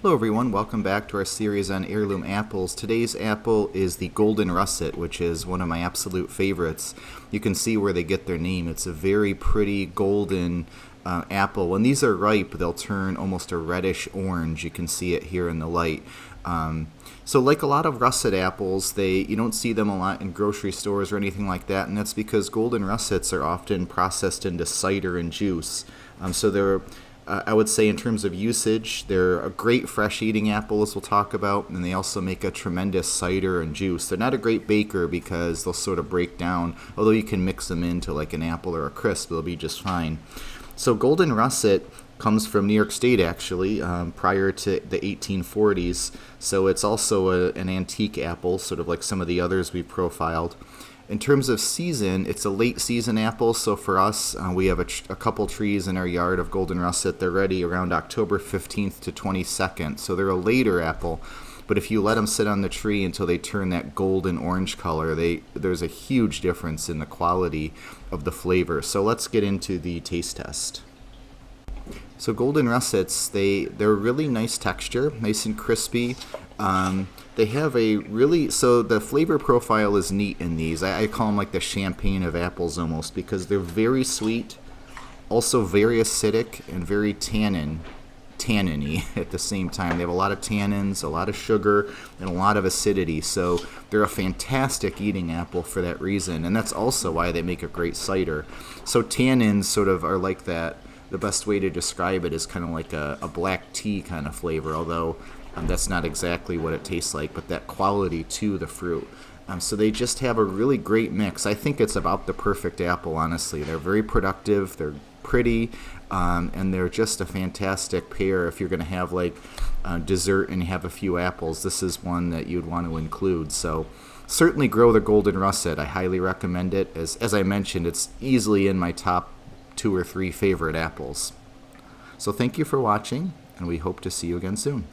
Hello everyone, welcome back to our series on heirloom apples. Today's apple is the Golden Russet, which is one of my absolute favorites. You can see where they get their name. It's a very pretty golden apple. When these are ripe, they'll turn almost a reddish orange. You can see it here in the light. So like a lot of russet apples, you don't see them a lot in grocery stores or anything like that, and that's because golden russets are often processed into cider and juice. So they're I would say in terms of usage, they're a great fresh eating apple, as we'll talk about, and they also make a tremendous cider and juice. They're not a great baker because they'll sort of break down, although you can mix them into like an apple or a crisp, they'll be just fine. So Golden Russet comes from New York State, actually, prior to the 1840s. So it's also an antique apple, sort of like some of the others we've profiled. In terms of season, it's a late season apple, so for us, we have a couple trees in our yard of Golden Russet. They're ready around October 15th to 22nd, so they're a later apple. But if you let them sit on the tree until they turn that golden orange color, there's a huge difference in the quality of the flavor. So let's get into the taste test. So Golden Russets, they're really nice texture, nice and crispy. They have so the flavor profile is neat in these. I call them like the champagne of apples almost, because they're very sweet, also very acidic, and very tanniny at the same time. They have a lot of tannins, a lot of sugar, and a lot of acidity. So they're a fantastic eating apple for that reason, and that's also why they make a great cider. So tannins sort of are like that. The best way to describe it is kind of like a black tea kind of flavor, although that's not exactly what it tastes like, but that quality to the fruit. So they just have a really great mix. I think it's about the perfect apple, honestly. They're very productive, they're pretty, and they're just a fantastic pair if you're going to have like dessert and you have a few apples. This is one that you'd want to include. So certainly grow the Golden Russet. I highly recommend it. As I mentioned, it's easily in my top 2 or 3 favorite apples. So thank you for watching, and we hope to see you again soon.